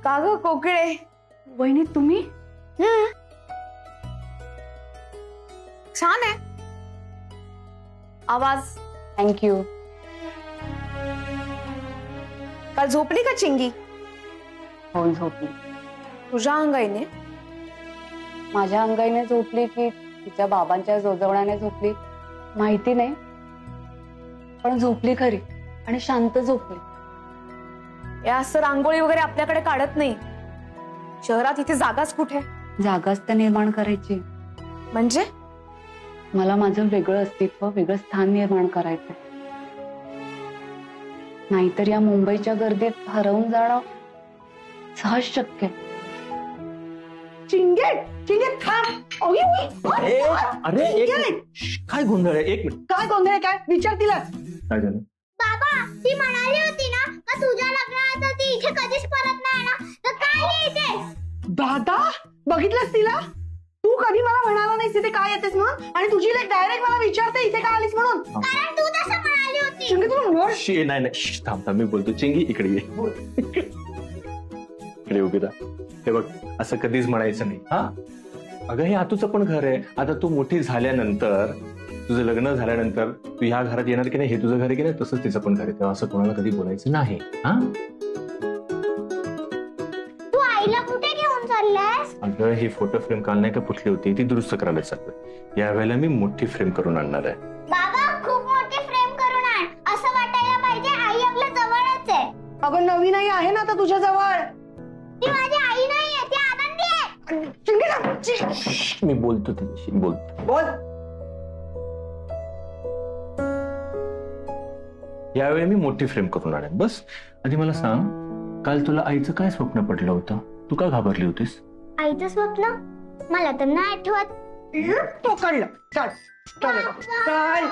का ग कोकिळे? वहिनी तुम्ही? छान आहे आवाज. थँक्यू. काल झोपली का चिंगी? हो झोपली. तुझ्या अंगाईने? माझ्या अंगाईने झोपली की तिच्या बाबांच्या जोजवण्याने झोपली माहिती नाही, पण झोपली खरी आणि शांत झोपली. या असं रांगोळी वगैरे आपल्याकडे काढत नाही. शहरात इथे जागाच कुठे? जागाच तर निर्माण करायची. म्हणजे मला माझं वेगळं अस्तित्व, वेगळं स्थान निर्माण करायचंय. नाहीतर या मुंबईच्या गर्दीत हरवून जाणं सहज शक्य. चिंगे चिंगे थांब. अरे काय गोंधळ आहे? एक मिनिट. काय गोंधळ आहे? काय विचार तिला. काय झालं? बाबा ती म्हणाली होती ना का तुझ्या लग्नानंतर ती इथे कधीच परत नाही येणार, तर काय नाही इथे. दादा बघितलंस तिला? तू कधी मला म्हणाला नाहीस इथे काय येतेस म्हणून, आणि तुझी लेक डायरेक्ट मला विचारते इथे काय आलीस म्हणून. कारण तू तसं म्हणाली होती. चिंगे तुला मोर. नाही थांब मी बोलतो. चिंगी इकडे ये. इकडे उभी राहा. हे बघ असं कधीच म्हणायचं नाही. हा अगं हे आतूचं पण घर आहे. आता तू मोठी झाल्यानंतर, तुझं लग्न झाल्यानंतर तू ह्या घरात येणार की नाही, हे तुझं घर आहे की नाही, तसंच तिचं पण घर आहे. तेव्हा असं कोणाला कधी बोलायचं नाही. हा तू आईला कुठे घेऊन चाललास? अगं ही फोटो फ्रेम काल नाही का फुटली होती, ती दुरुस्त करायला चाललोय. यावेळेला मी मोठी फ्रेम करून आणणार आहे. बाबा खूप मोठी फ्रेम करून आण, असं वाटायला पाहिजे आई आपल्या जवळच आहे. अगं नवीन आई आहे ना आता तुझ्या जवळ. ती माझी आई नाहीये, ती आनंदी आहे. चिंगे मी बोलतो त्याच्याशी. बोलतो. बोल. यावेळी मी मोठी फ्रेम करून आणेन. बस आधी मला सांग, काल तुला आईचं काय स्वप्न पडलं होतं? तू का घाबरली होतीस? आईचं स्वप्न मला तर नाही आठवत. तो कळलं. चल चल चल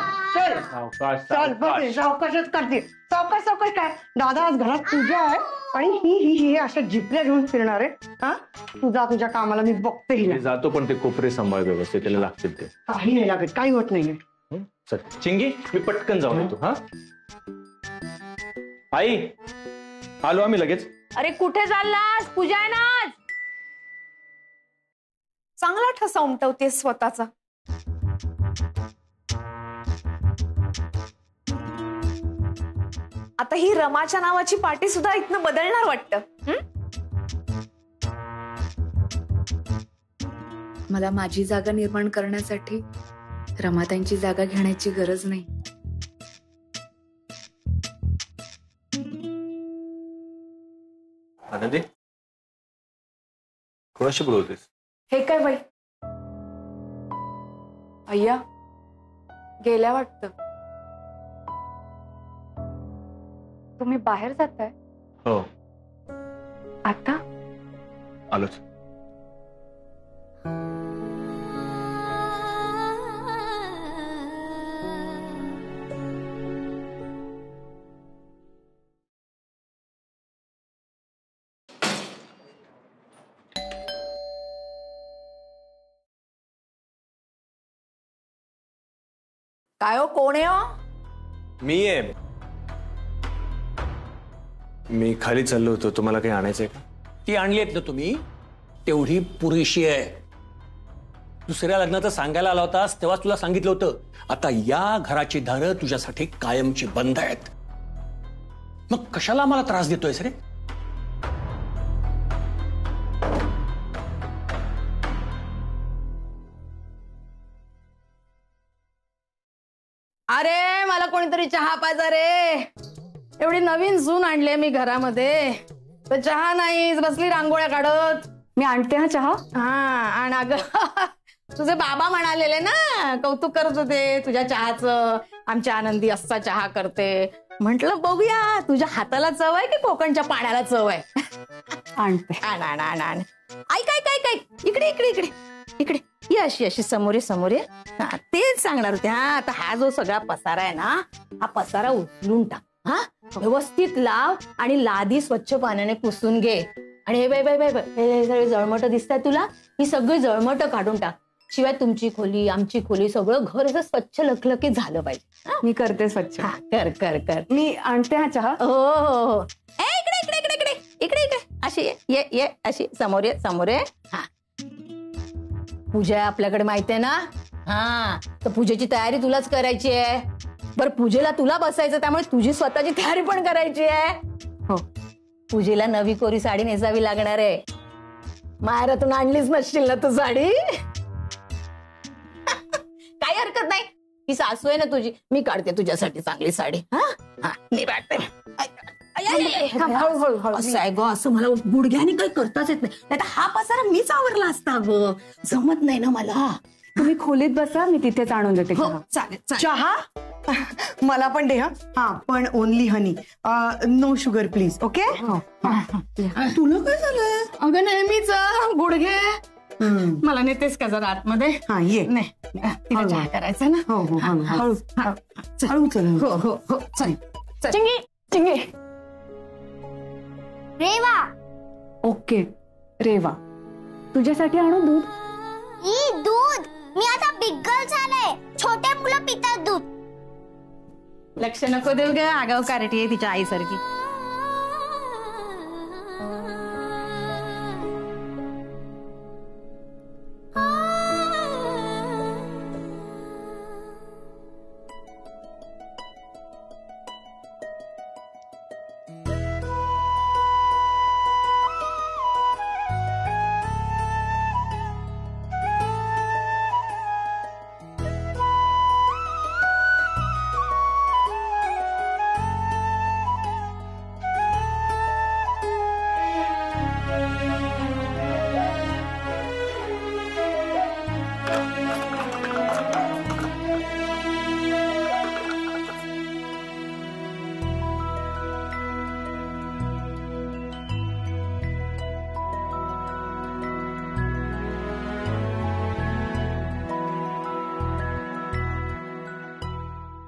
चल चल बघ सावकाशच करते. सावकाश सावकाश काय दादा आज घरात पूजा आहे आणि ही अशा जिपल्या घेऊन फिरणार आहे. हा तू जा तुझ्या कामाला, मी बघते हिला. जातो पण ते कोपरे सांभाळ व्यवस्थित, त्याला लागतील ते. काही नाही लागत, काही होत नाहीये. चल चिंगी मी पटकन जाऊन येतो. हा आई आलो आम्ही लगेच. अरे कुठे चाललास? पूजा आहे ना आज. चांगला ठसा उमटवतेस स्वतःचा. आता ही रमाच्या नावाची पार्टी सुद्धा इथनं बदलणार वाटतं. मला माझी जागा निर्माण करण्यासाठी रमाताईंची जागा घेण्याची गरज नाही. आनंदी कोणाशी बोलवतेस? हे काय बाई? अय्या गेल्या वाटतं. तुम्ही बाहेर जाताय? हो आता? आलोच. काय हो, कोण आहे हो? मी आहे. मी खाली चाललो होतो. तुम्हाला काही आणायचंय का? ती आणली आहेत ना तुम्ही, तेवढी पुरेशी आहे. दुसऱ्या लग्नात सांगायला आला होतास तेव्हा तुला सांगितलं होतं, आता या घराची दारं तुझ्यासाठी कायमची बंद आहेत. मग कशाला मला त्रास देतोयस रे? अरे मला कोणीतरी चहा पाजा रे. एवढी नवीन सून आणली मी घरामध्ये, तर चहा नाही, बसली रांगोळ्या काढत. मी आणते हा चहा. हा आणि अगं तुझे बाबा म्हणालेले ना, कौतुक करत होते तुझ्या चहाचं. आमच्या आनंदी असा चहा करते. म्हंटल बघूया तुझ्या हाताला चव आहे की कोकणच्या पाण्याला चव आहे. आणते. आण आण आण आण. ऐक ऐक ऐक ऐक, इकडे इकडे इकडे इकडे ये, अशी अशी समोर समोर. हा तेच सांगणार होते. हा आता हा जो सगळा पसारा आहे ना, हा पसारा उचलून टाक. हा व्यवस्थित लाव आणि लादी स्वच्छ पाण्याने पुसून घे. आणि हे बाय बाय बाय हे सगळे जळमट दिसतात तुला, ही सगळी जळमट काढून टाक. शिवाय तुमची खोली आमची खोली सगळं घर असं स्वच्छ लखलखीत झालं पाहिजे. मी करते स्वच्छ. हा, कर कर कर. मी आणते हा चहा. हो हो हो. इकडे इकडे इकडे इकडे इकडे इकडे अशी ये अशी समोर ये. हा, पूजा आपल्याकडे माहिती आहे ना. हा, तर पूजेची तयारी तुलाच करायची आहे. बरं, पूजेला तुला बसायचं, त्यामुळे तुझी स्वतःची तयारी पण करायची आहे. हो, पूजेला नवी कोरी साडी नेसावी लागणार आहे. माहेरातून आणलीच नसशील ना तू साडी. काही हरकत नाही, ही सासू आहे ना तुझी, मी काढते तुझ्यासाठी चांगली साडी. हा, मी काढते. हळूहळू. असं आहे ग, असं मला गुडघ्याने काही करताच येत नाही. नाहीतर हा पसारा मीच आवरला असता ग, जमत नाही ना मला. तुम्ही खोलीत बसा, मी तिथेच आणून देते हो, चहा. चालेल. चहा मला पण दे. हा, पण only honey, no sugar please. Okay. तुला काय झालं? अगं नेहमीच गुडघे. मला नेतेस का जरा आतमध्ये? हा, ये. नाही, तिला चहा करायचा ना. हो हो, हळू हळू चल. हो हो हो, चल. चिंगी. रेवा, ओके रेवा, तुझ्यासाठी आणू दूध? ई दूध. मी आता बिग गर्ल झाले. छोटे मुलं पितात दूध. लक्ष नको देऊ ग, आगाव कारटी आहे तिच्या आईसारखी.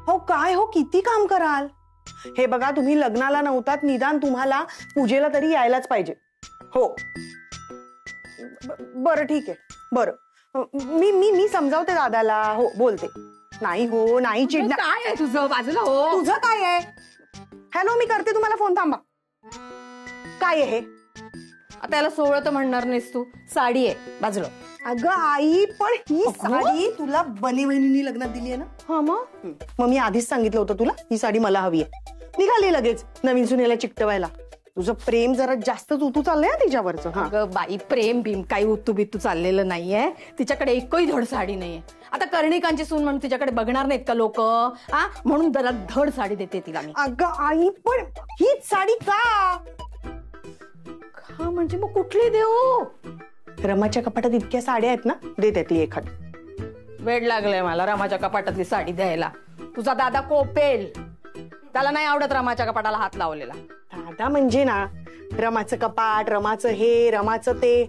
हो काय हो, किती काम कराल. हे बघा, तुम्ही लग्नाला नव्हतात, निदान तुम्हाला पूजेला तरी यायलाच पाहिजे. हो, बरं ठीक आहे. बरं, मी मी मी समजावते दादाला. हो, बोलते. नाही हो, नाही चिडणार. काय आहे तुझं? बाजूला हो. तुझं काय आहे? हॅलो, मी करते तुम्हाला फोन. थांबा. काय आहे? आता याला सोहळं तर म्हणणार नाहीस तू. साडी आहे बाजूला. अगं आई, पण ही साडी तुला बने बहिणींनी लग्नात दिली आहे ना. हा, मग मी आधीच सांगितलं होतं तुला, ही साडी मला हवी आहे. निघाली लगेच नवीन सुनेला चिकटवायला. तुझं प्रेम जरा जास्तच उतू चाललंय तिच्यावरचं. अगं बाई, प्रेम भीम काही उतू बितू चाललेलं नाहीये. तिच्याकडे एकही धड साडी नाहीये. आता कर्णिकांची सून म्हणून तिच्याकडे बघणार नाहीत का लोक? म्हणून जरा धड साडी देते तिला मी. अगं आई, पण हीच साडी का? हा, म्हणजे मग कुठली देऊ? रमाच्या कपाटात इतक्या साड्या आहेत ना, दे त्यातली एखादी. वेळ लागलाय मला रमाच्या कपाटातली साडी द्यायला. तुझा दादा कोपेल, त्याला नाही आवडत रमाच्या कपाटाला हात लावलेला. दादा म्हणजे ना, रमाचं कपाट, रमाचं हे, रमाचं ते.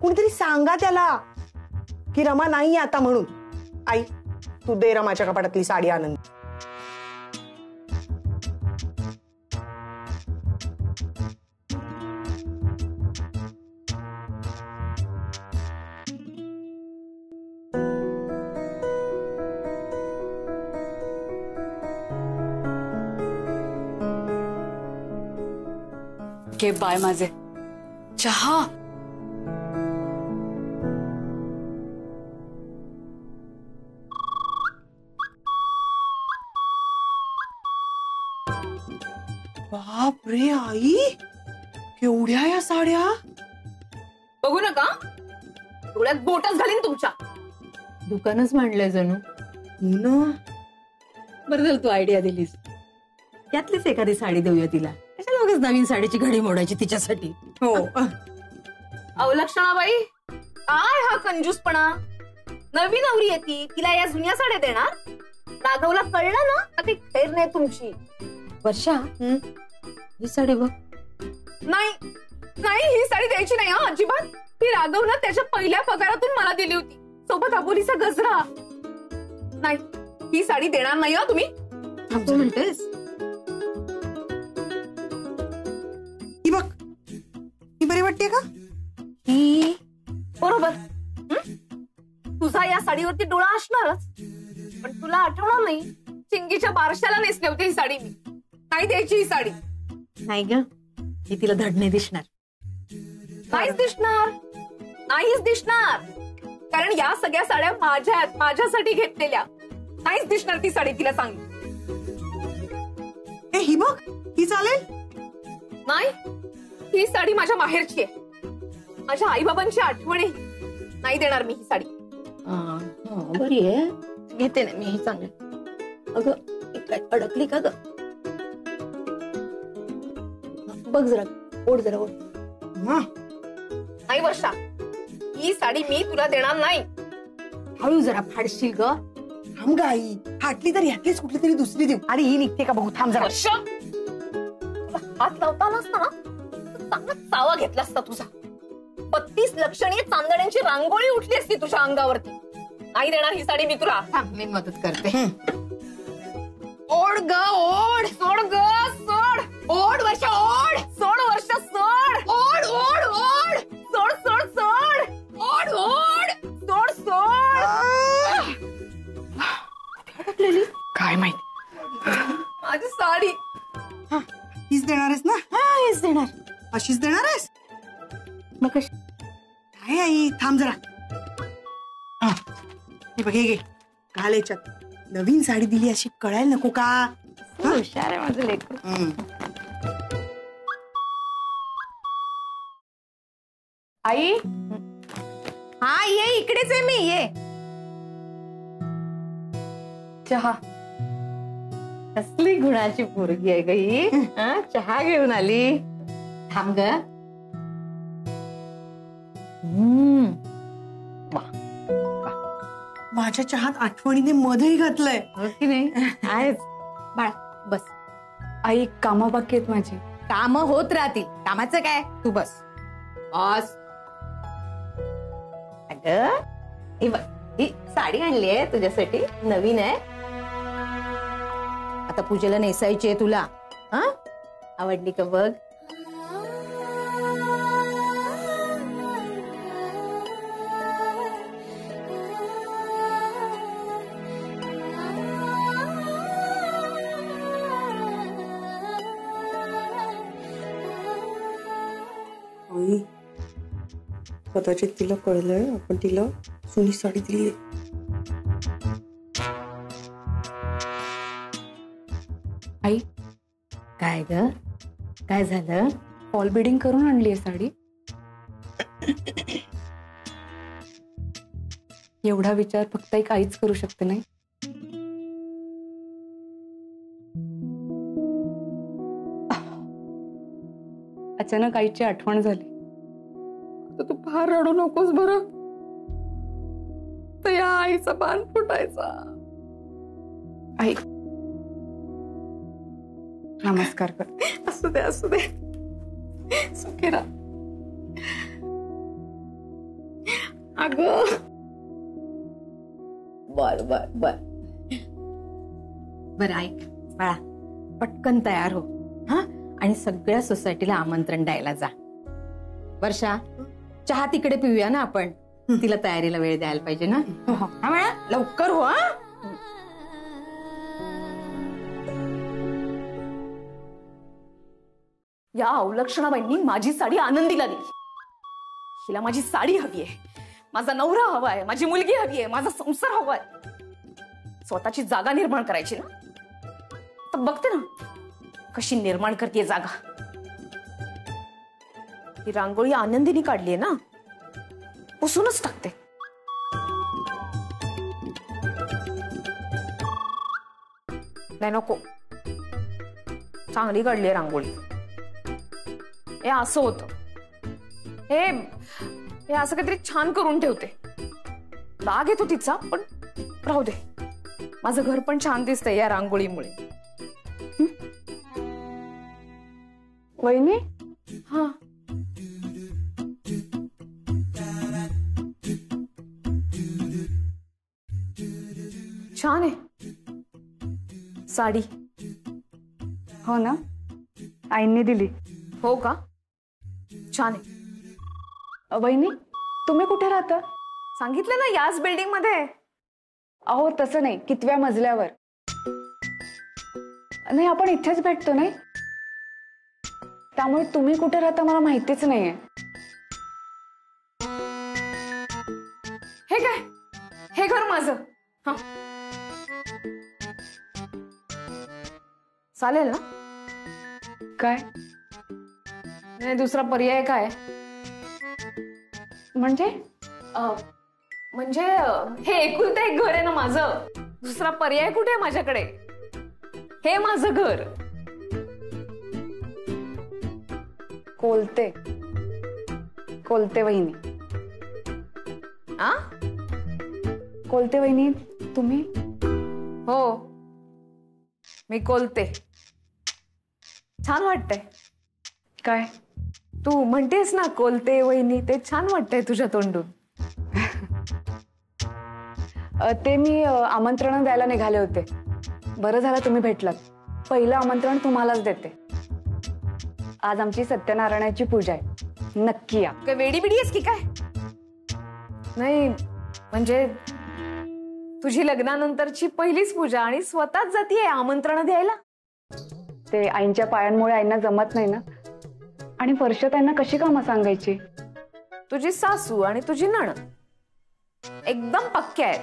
कोणीतरी सांगा त्याला की रमा नाही आता म्हणून. आई, तू दे रमाच्या कपाटातली साडी. आनंद. घे बाय माझे चहा. बाप रे आई, केवढ्या या साड्या. बघू नका, डोळ्यात बोटच घालीन तुमच्या. दुकानच मांडलंय जणू. बरं झालं तू आयडिया दिलीस. त्यातलीच एखादी साडी देऊया तिला. कशाला उगाच नवीन साडीची घडी मोडायची तिच्यासाठी. हो. अवलक्षणाबाई, काय हा कंजूसपणा? नवी नवरी येते, तिला या जुन्या साड्या देणार? राघवला कळलं ना ती खैर नाही तुमची. वर्षा, ही साडी बघ. नाही नाही, ही साडी द्यायची नाही हा, अजिबात. ती राघवला त्याच्या पहिल्या पगारातून मला दिली होती, सोबत अबोलीचा गजरा. नाही, ही साडी देणार नाही हो तुम्ही. तू म्हणतेस? ही बघ, ही बरी वाटते का? ही बरोबर. तुझा या साडीवरती डोळा असणारच, पण तुला आठवणार नाही चिंगीच्या बारशाला नेसली होती ही साडी मी. नाही द्यायची ही साडी. नाही ग, ही तिला धडणे दिसणार. नाहीच दिसणार, नाहीच दिसणार, कारण या सगळ्या साड्या माझ्या आहेत, माझ्यासाठी घेतलेल्या. नाहीच दिसणार ती साडी, तिला सांग. ही बघ, ही चालेल. नाही, ही साडी माझ्या माहेरची आहे, माझ्या आई बाबांची आठवण आहे. नाही देणार मी ही साडी. बरी आहे, घेते ना मी ही चांगली. अगं ही काय अडकली का ग? बघ जरा, ओढ जरा ओढ. नाही वर्षा, ही साडी मी तुला देणार नाही. हळू जरा फाडशील ग. थांब गाई, फाटली तर यातलीच कुठली तरी दुसरी देऊ. आणि ही निघते का बघू. थांब जरा. वर्षा, तुला हात लावता नसता ना चांगला चावा घेतला असता तुझा. 32 लक्षणीय चांदण्यांची रांगोळी उठली असती तुझ्या अंगावरती. नाही देणार ही साडी मी तुला. थांब, मी मदत करते. ओढ ग ओढ. सोड ग सोड. ओढ वर्षा ओढ. सोड वर्षा सोड. ओढ ओढ ओढ. सोड सोड सोड. ओढ ओढ. सोड सोड. अडकलेली काय माहित. माझी साडी. हीच देणार आहेस ना? हा, हेच देणार. अशीच देणार आहेस? मग कशी? काय आई, थांब जरा. हे बघ, हे घे, घाल याच्यात. नवीन साडी दिली अशी कळायला नको का? हुशार आहे माझं लेकरू. आई, हा ये, इकडेच आहे मी. ये चहा. कसली गुणाची पोरगी आहे ग ही. हा, चहा घेऊन आली. थांब ग. माझ्या चहात आठवणीने मधही घातलंय. हो की नाही? आहेच. बाळा बस. आई, कामा बाकी आहेत माझी. काम होत राहतील, कामाचं काय. तू बस बस. अगं ही बघ, ही साडी आणली आहे तुझ्यासाठी, नवीन आहे. आता पूजेला नेसायची आहे तुला. हा, आवडली का बघ. कदाचित तिला कळलंय आपण तिला जुनी साडी दिली. आई, काय ग, काय झालं? फॉल बिडिंग करून आणली आहे साडी. एवढा विचार फक्त एक आईच करू शकते नाही. अचानक आईची आठवण झाली. तू फार रडू नकोस बरं. तर या आईचा बाण फुटायचा. आई, नमस्कार कर. असू दे असू दे. सुखी राहा. अगं बर बर बर. बर ऐक बाळा, पटकन तयार हो. हा, आणि सगळ्या सोसायटीला आमंत्रण द्यायला जा. वर्षा, चहा तिकडे पिऊया ना आपण. तिला तयारीला वेळ द्यायला पाहिजे ना. हा बाळा, लवकर हो. हा, या अवलक्षणाबाईंनी माझी साडी आनंदीला दिली. हिला माझी साडी हवी आहे, माझा नवरा हवाय, माझी मुलगी हवी आहे, माझा संसार हवाय. स्वतःची जागा निर्माण करायची ना, तर बघते ना कशी निर्माण करते जागा. ही रांगोळी आनंदीने काढलीये ना, पुसूनच टाकते. नाही नको, चांगली काढली रांगोळी. हे असं होतं, हे असं काहीतरी छान करून ठेवते. राग येतो तिचा, पण राहू दे. माझं घर पण छान दिसतंय या रांगोळीमुळे. वहिनी, हा, छान आहे साडी. हो ना, आईंनी दिली. हो का, छान आहे. वहिनी, तुम्ही कुठे राहता? सांगितलं ना, याच बिल्डिंग मध्ये. अहो तसं नाही, कितव्या मजल्यावर. नाही, आपण इथेच भेटतो नाही, त्यामुळे तुम्ही कुठे राहता मला माहितीच नाहीये. हे काय, हे घर माझं. हा, चालेल ना? काय नाही, दुसरा पर्याय काय? म्हणजे? म्हणजे हे एकुलतं एक घर आहे ना माझं. दुसरा पर्याय कुठे आहे माझ्याकडे? हे माझं घर. कोलते कोलते वहिनी. आ? कोलते वहिनी तुम्ही? हो, मी कोलते. छान वाटतंय. काय? तू म्हणतेस ना कोलते वहिनी, ते छान वाटतंय तुझ्या तोंडून. ते मी आमंत्रण द्यायला निघाले होते. बरं झालं तुम्ही भेटलात. पहिलं आमंत्रण तुम्हालाच देते. आज आमची सत्यनारायणाची पूजा आहे, नक्की या. काय वेडी बिडी आहेस की काय? नाही म्हणजे तुझी लग्नानंतरची पहिलीच पूजा आणि स्वतःच जातीये आमंत्रण द्यायला. ते आईंच्या पायांमुळे आईंना जमत नाही ना, आणि वर्ष त्यांना कशी कामं सांगायची. तुझी सासू आणि तुझी नणंद एकदम पक्के आहेत.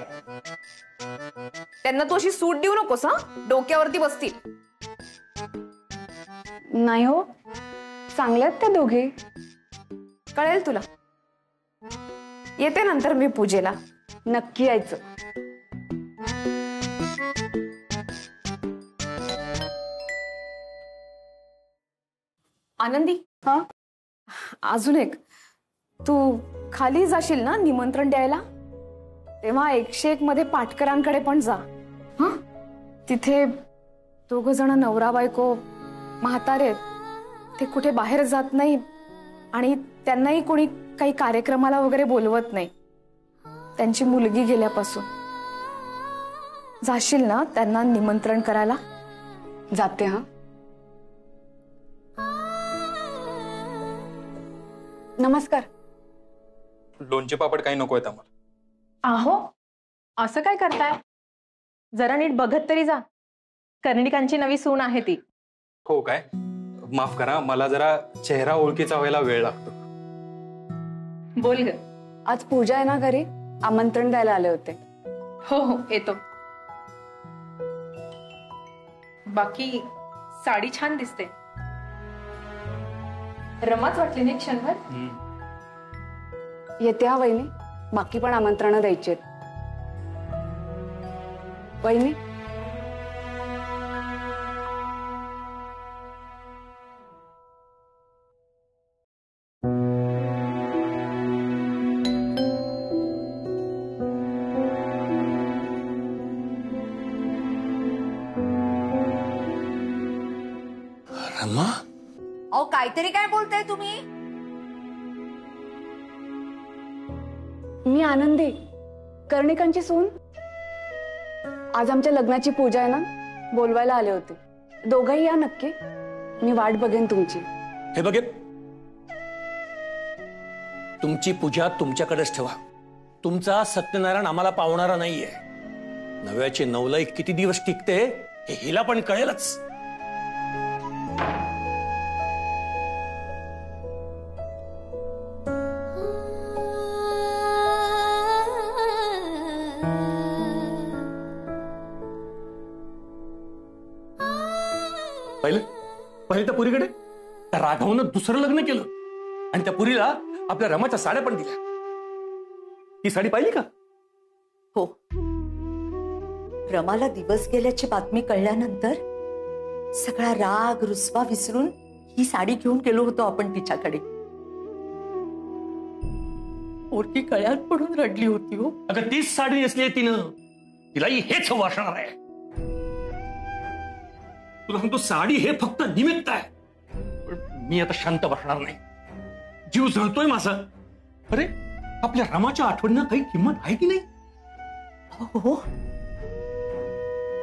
त्यांना तू अशी सूट देऊ नकोस हा, डोक्यावरती बसतील. नाही हो, चांगल्यात त्या दोघी. कळेल तुला. येते नंतर मी पूजेला. नक्की यायचं. आनंदी, हा, अजून एक. तू खाली जाशील ना निमंत्रण द्यायला, तेव्हा 101 मध्ये पाटकरांकडे पण जा. हा, तिथे 2 जण नवरा बायको म्हातारे, ते कुठे बाहेर जात नाही आणि त्यांनाही कोणी काही कार्यक्रमाला वगैरे बोलवत नाही, त्यांची मुलगी गेल्यापासून. जाशील ना त्यांना निमंत्रण करायला? जाते. हा, नमस्कार. लोणचे पापड काही नको आहेत आम्हाला. आहो, असं काय करताय? जरा नीट बघत तरी जा. कर्णिकांची नवी सून आहे ती. हो काय? माफ करा, मला जरा चेहरा ओळखीचा व्हायला वेळ लागतो. बोल ग. आज पूजा आहे ना घरी, आमंत्रण द्यायला आले होते. हो हो, येतो. बाकी साडी छान दिसते. रमाच वाटली नाही क्षणभर. येते हा वहिनी, बाकी पण आमंत्रण द्यायची आहेत. वहिनी, रमा, अहो काहीतरी काय बोलताय तुम्ही? मी आनंदी, कर्णिकांची सून. आज आमच्या लग्नाची पूजा आहे ना, बोलवायला आले होते. दोघंही या नक्की, मी वाट बघेन तुमची. हे बघे, तुमची पूजा तुमच्याकडेच ठेवा. तुमचा सत्यनारायण आम्हाला पावणारा नाहीये. नव्याचे नवलाई किती दिवस टिकते हे हिला पण कळेलच. पहिले त्या पुरीकडे त्या राघवनं दुसरं लग्न केलं आणि त्या पुरीला आपल्या रमाच्या साड्या पण दिल्या. ही साडी पाहिली का? हो, रमाला दिवस गेल्याची बातमी कळल्यानंतर सगळा राग रुसवा विसरून ही साडी घेऊन गेलो होतो आपण तिच्याकडे. पोरगी कळ्यात पडून रडली होती हो. अगं तीच साडी नेसली आहे तिनं, तिलाही हेच वाटणार आहे. तुला सांगतो, साडी हे फक्त निमित्त आहे. पण मी आता शांत बसणार नाही. जीव जळतोय माझा. अरे, आपल्या रमाच्या आठवणींना काही किंमत आहे की नाही? हो,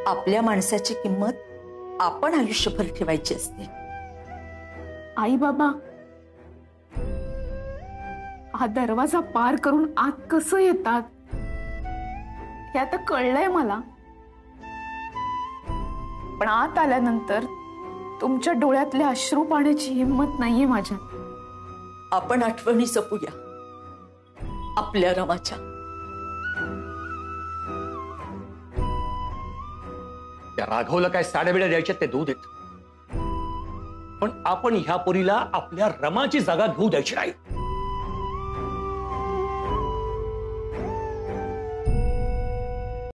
आपल्या माणसाची किंमत आपण आयुष्यभर ठेवायची असते. आई बाबा, हा दरवाजा पार करून आत कसं येतात हे आता कळलंय मला, पण आत आल्यानंतर तुमच्या डोळ्यातल्या अश्रू पाण्याची हिंमत नाहीये माझ्यात. आपण आठवणी जपूया आपल्या रमाच्या. त्या राघवला काय साड्या बिड्या द्यायच्या ते देऊ देत, पण आपण ह्या पोरीला आपल्या रमाची जागा घेऊ द्यायची नाही.